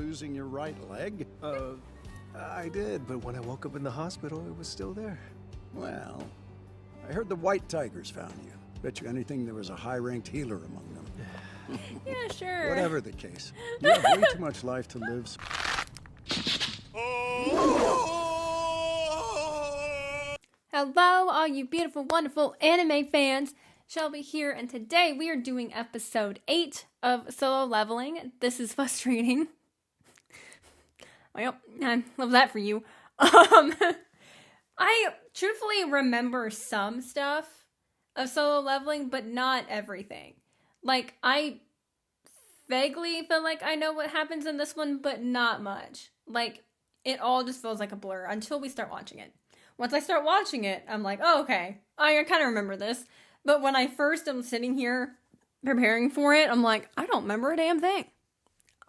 losing your right leg? I did, but when I woke up in the hospital, it was still there. Well, I heard the White Tigers found you. Bet you anything there was a high-ranked healer among them. Yeah, sure. Whatever the case, you have way too much life to live. Hello, all you beautiful, wonderful anime fans. Shelby here, and today we are doing episode 8 of Solo Leveling. This is frustrating. Well, I love that for you. I truthfully remember some stuff of Solo Leveling, but not everything. Like, I vaguely feel like I know what happens in this one, but not much. Like, it all just feels like a blur until we start watching it. Once I start watching it, I'm like, oh, okay, I kind of remember this. But when I first am sitting here preparing for it, I'm like, I don't remember a damn thing.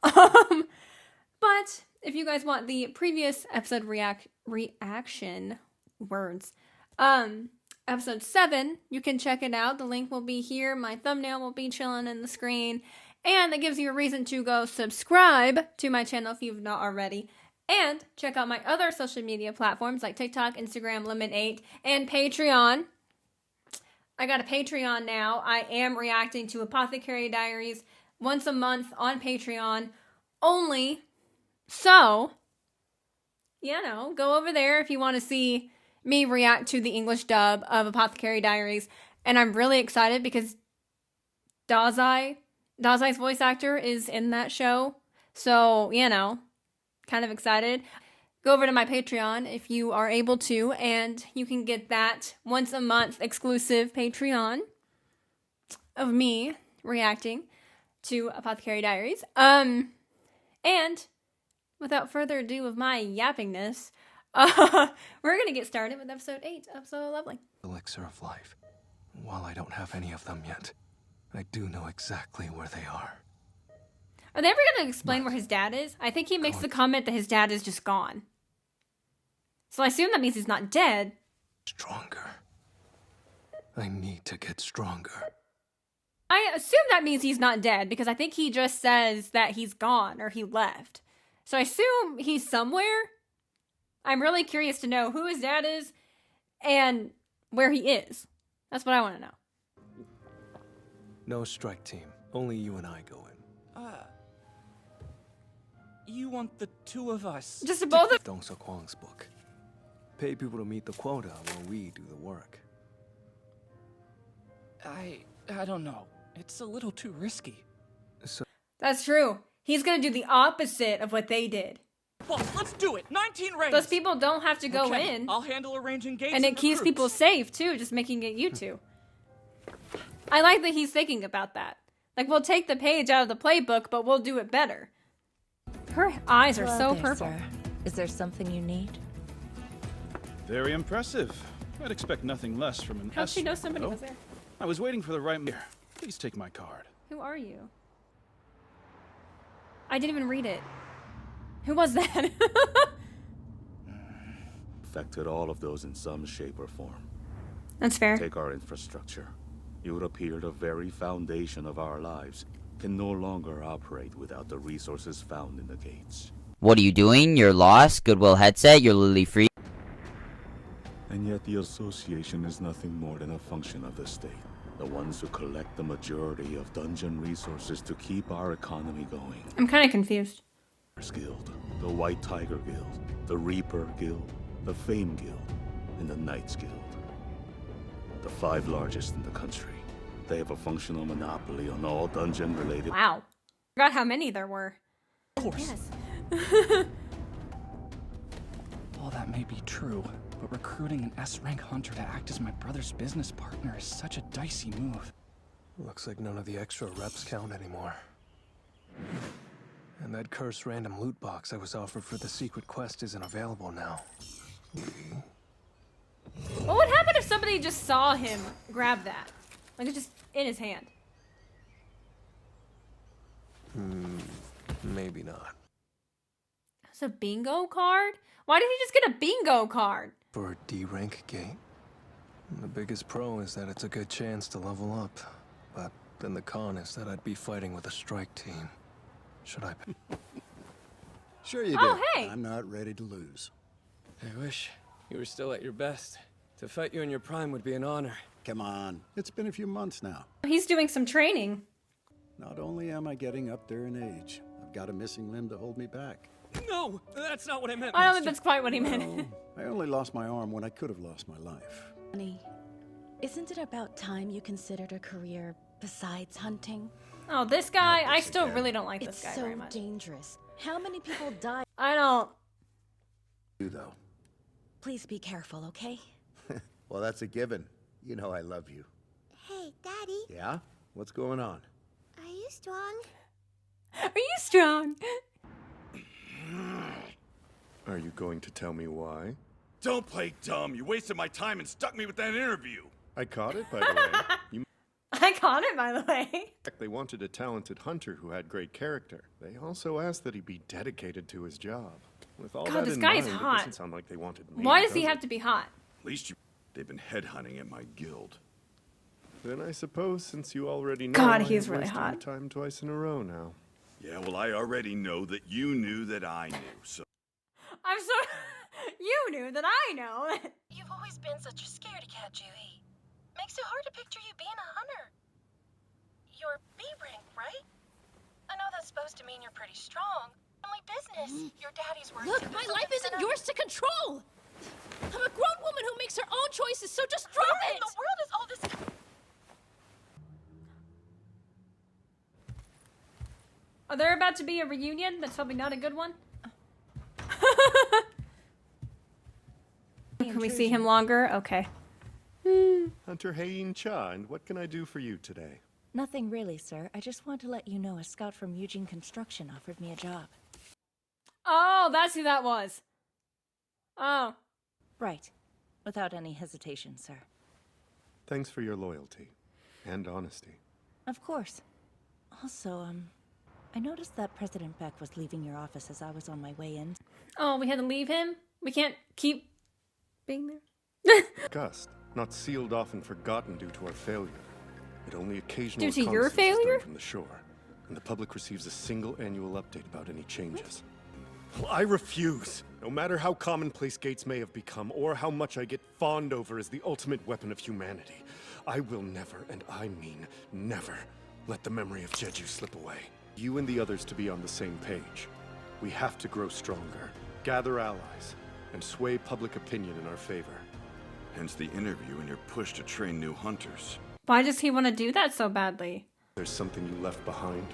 But if you guys want the previous episode reaction words, episode 7, you can check it out. The link will be here. My thumbnail will be chilling in the screen. And that gives you a reason to go subscribe to my channel if you've not already. And check out my other social media platforms like TikTok, Instagram, Ep8, and Patreon. I got a Patreon now. I am reacting to Apothecary Diaries once a month on Patreon only. So, you know, go over there if you want to see me react to the English dub of Apothecary Diaries. And I'm really excited because Dazai's voice actor is in that show. So, you know, kind of excited. Go over to my Patreon if you are able to, and you can get that once a month exclusive Patreon of me reacting to Apothecary Diaries. And without further ado of my yappingness, we're going to get started with episode 8 of Solo Leveling. Elixir of life. While I don't have any of them yet, I do know exactly where they are. Are they ever going to explain where his dad is? I think he makes the comment that his dad is just gone. So I assume that means he's not dead. Stronger. I need to get stronger. I assume that means he's not dead because I think he just says that he's gone or he left. So I assume he's somewhere. I'm really curious to know who his dad is and where he is. That's what I want to know. No strike team. Only you and I go in. You want the two of us? Just both of Dong So Kwang's book. Pay people to meet the quota while we do the work. I don't know. It's a little too risky. So That's true. He's going to do the opposite of what they did. Well, let's do it. 19 raids. Those people don't have to go Okay, in. I'll handle arranging gates And it keeps people safe, too, just making it you two. I like that he's thinking about that. Like, we'll take the page out of the playbook, but we'll do it better. Her eyes are so there, purple. Sir. Is there something you need? Very impressive. I'd expect nothing less from an How'd she know S. somebody Oh, was there? I was waiting for the right... Here, please take my card. Who are you? I didn't even read it. Who was that? Affected all of those in some shape or form. That's fair. Take our infrastructure. It would appear the very foundation of our lives can no longer operate without the resources found in the gates. What are you doing? You're lost? Goodwill headset? You're literally free? And yet the association is nothing more than a function of the state. The ones who collect the majority of dungeon resources to keep our economy going. I'm kind of confused. Guild, the White Tiger Guild, the Reaper Guild, the Fame Guild, and the Knights Guild. The 5 largest in the country. They have a functional monopoly on all dungeon-related... Wow. Forgot how many there were. Of course. Yes. All that may be true, but recruiting an S-rank hunter to act as my brother's business partner is such a dicey move. Looks like none of the extra reps count anymore. And that cursed random loot box I was offered for the secret quest isn't available now. What would happen if somebody just saw him grab that? Like, it's just in his hand. Maybe not. It's a bingo card? Why did he just get a bingo card? For a D-rank gate. The biggest pro is that it's a good chance to level up. But then the con is that I'd be fighting with a strike team. Should I... Sure you Oh, did. hey. I'm not ready to lose. I wish you were still at your best. To fight you in your prime would be an honor. Come on. It's been a few months now. He's doing some training. Not only am I getting up there in age, I've got a missing limb to hold me back. No, that's not what I meant. I don't think that's quite what he meant. I only lost my arm when I could have lost my life. Honey, isn't it about time you considered a career besides hunting? Oh, this guy, Not I this still again. really don't like this It's guy so very much. dangerous. How many people die? I don't. You though. Please be careful, okay? Well, that's a given. You know I love you. Hey, Daddy, Yeah? What's going on? are you strong? Are you strong? Are you going to tell me why? Don't play dumb. You wasted my time and stuck me with that interview. I caught it, by the way. You I caught it, by the way. They wanted a talented hunter who had great character. They also asked that he be dedicated to his job. With all God, that this in guy is mind, hot. It doesn't sound like they wanted me. Why does he have to be hot? At least they've been headhunting at my guild. Then I suppose since you already know, God, I he's have really wasted hot. your time twice in a row now. Yeah, well, I already know that you knew that I knew, so... I'm so. You knew that I know. You've always been such a scaredy cat, Jinhoo. Makes it hard to picture you being a hunter. You're B rank, right? I know that's supposed to mean you're pretty strong. Family business. Your daddy's working. Look, my life isn't yours to control. I'm a grown woman who makes her own choices, so just drop Where it. in the world is all this? Are there about to be a reunion? That's probably not a good one. Can we see him longer? Okay. Hunter Hayin Cha, and what can I do for you today? Nothing really, sir. I just want to let you know a scout from Eugene Construction offered me a job. Oh, that's who that was. Oh. Right. Without any hesitation, sir. Thanks for your loyalty and honesty. Of course. Also, I noticed that President Beck was leaving your office as I was on my way in. Oh, we had to leave him? We can't keep being there? Gust, not sealed off and forgotten due to our failure, but only occasional Due to your reconnaissance is done failure? from the shore, and the public receives a single annual update about any changes. Well, I refuse. No matter how commonplace gates may have become, or how much I get fawned over as the ultimate weapon of humanity, I will never, and I mean never, let the memory of Jeju slip away. You and the others to be on the same page. We have to grow stronger, gather allies, and sway public opinion in our favor. Hence the interview and your push to train new hunters. Why does he want to do that so badly? There's something you left behind.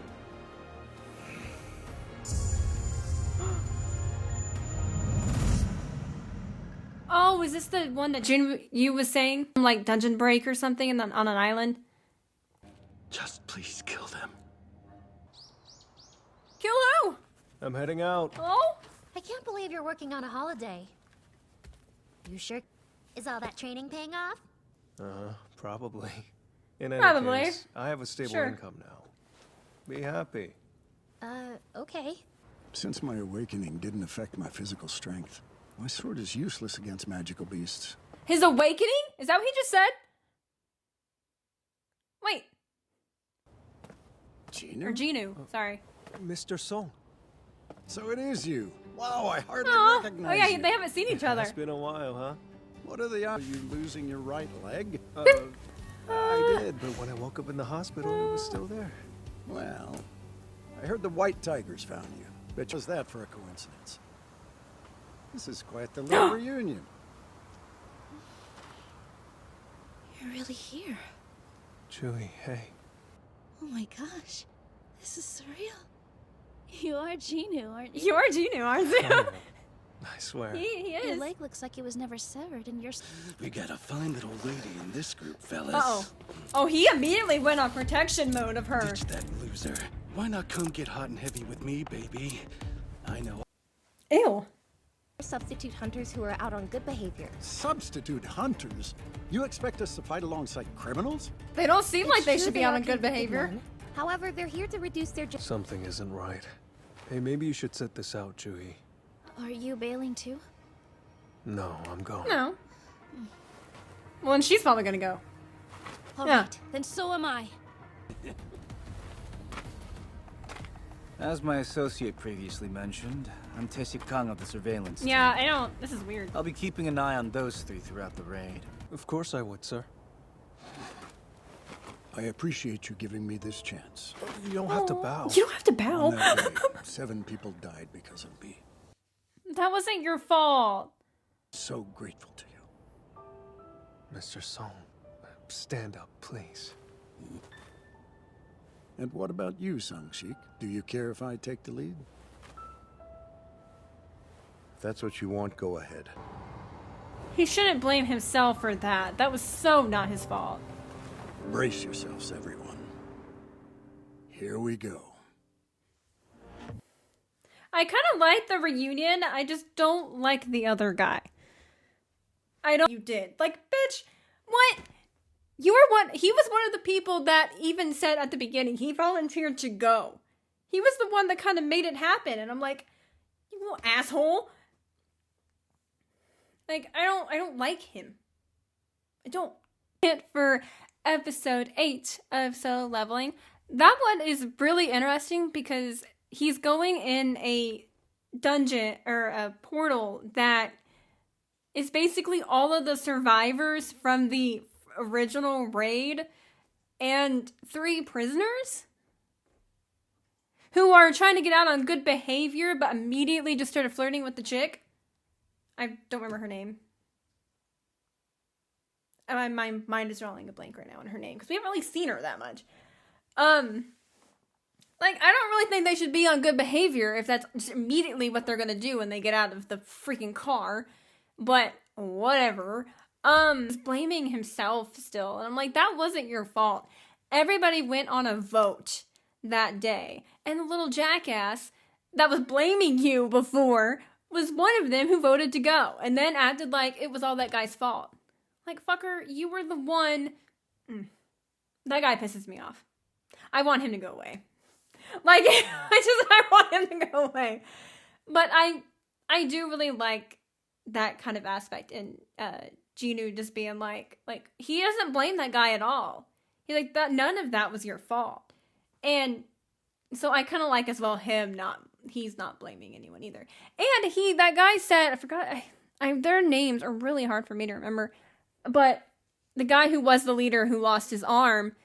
Oh, is this the one that Jinwoo was saying? Like Dungeon Break or something on an island? Just please kill them. Kill who? I'm heading out. Oh? I can't believe you're working on a holiday. You sure? Is all that training paying off? Probably. In any Probably. case, I have a stable Sure. income now. Be happy. Okay. Since my awakening didn't affect my physical strength, my sword is useless against magical beasts. His awakening? Is that what he just said? Wait. Or Jinhoo, sorry. Mr. Song. So it is you. Wow, I hardly Aw. recognize Oh yeah, you. they haven't seen each other. It's been a while, huh? What are the odds of you losing your right leg? I did, but when I woke up in the hospital, it was still there. Well, I heard the White Tigers found you. Bet you was that for a coincidence. This is quite the little reunion. You're really here. Chewie, hey. Oh my gosh. This is surreal. You are Jinhoo, aren't you? You are Jinhoo, aren't you? I swear. He Your is. leg looks like it was never severed, and you're... We got a fine little lady in this group, fellas. Uh-oh. Oh, he immediately went on protection mode of her. Ditch that loser. Why not come get hot and heavy with me, baby? I know. Ew. Substitute hunters who are out on good behavior. Substitute hunters? You expect us to fight alongside criminals? They don't seem like they It's should true be on are a good convicted behavior. men. However, they're here to reduce their... Something isn't right. Hey, maybe you should sit this out, Chewie. Are you bailing too? No, I'm going. No. Well, and she's probably gonna go. All Yeah. right, then so am I. As my associate previously mentioned, I'm Tae-sik Kang of the surveillance team. Yeah, I don't. This is weird. I'll be keeping an eye on those three throughout the raid. Of course I would, sir. I appreciate you giving me this chance. You don't have to bow. You don't have to bow. On that day, 7 people died because of me. That wasn't your fault. So grateful to you. Mr. Song, stand up, please. And what about you, Sung-sik? Do you care if I take the lead? If that's what you want, go ahead. He shouldn't blame himself for that. That was so not his fault. Brace yourselves, everyone. Here we go. I kind of like the reunion. I just don't like the other guy. I don't. You did. Like, bitch, what? You were one. He was one of the people that even said at the beginning he volunteered to go. He was the one that kind of made it happen. And I'm like, you little asshole. Like, I don't like him. I don't. For episode 8 of Solo Leveling. That one is really interesting because he's going in a dungeon or a portal that is basically all of the survivors from the original raid and 3 prisoners who are trying to get out on good behavior but immediately just started flirting with the chick. I don't remember her name. My mind is drawing a blank right now on her name because we haven't really seen her that much. Like, I don't really think they should be on good behavior if that's just immediately what they're gonna do when they get out of the freaking car. But whatever. He's blaming himself still. And I'm like, that wasn't your fault. Everybody went on a vote that day. And the little jackass that was blaming you before was one of them who voted to go. And then acted like it was all that guy's fault. Like, fucker, you were the one. That guy pisses me off. I want him to go away. Like, I want him to go away. But I do really like that kind of aspect in Jinhoo just being like he doesn't blame that guy at all. He's like, that none of that was your fault. And so I kind of like as well he's not blaming anyone either. And that guy said, I forgot, their names are really hard for me to remember. But the guy who was the leader who lost his arm,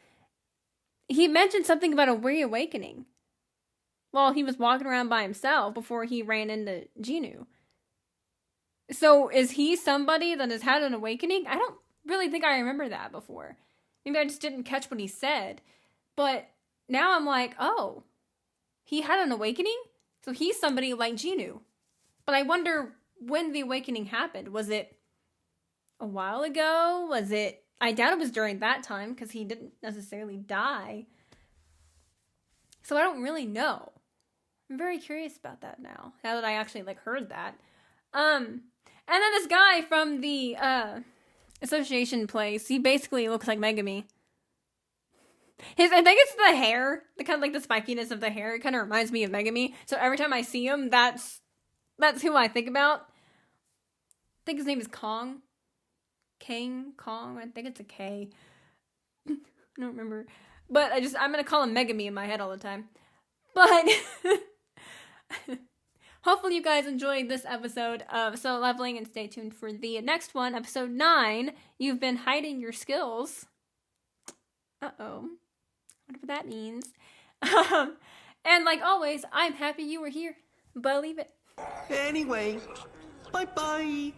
he mentioned something about a reawakening while he was walking around by himself before he ran into Jinhoo. So is he somebody that has had an awakening? I don't really think I remember that before. Maybe I just didn't catch what he said. But now I'm like, oh, he had an awakening? So he's somebody like Jinhoo. But I wonder when the awakening happened. Was it a while ago? I doubt it was during that time because he didn't necessarily die. So I don't really know. I'm very curious about that now that I actually heard that. And then this guy from the association place, he basically looks like Megami. I think it's the hair, the kind of the spikiness of the hair. It kind of reminds me of Megami. So every time I see him, that's who I think about. I think his name is Kong. Kong, I think it's a K. I don't remember. But I'm going to call him Megami in my head all the time. But hopefully you guys enjoyed this episode of Solo Leveling and stay tuned for the next one, episode 9. You've been hiding your skills. Uh-oh. Whatever that means. And like always, I'm happy you were here. Believe it. Anyway, bye-bye.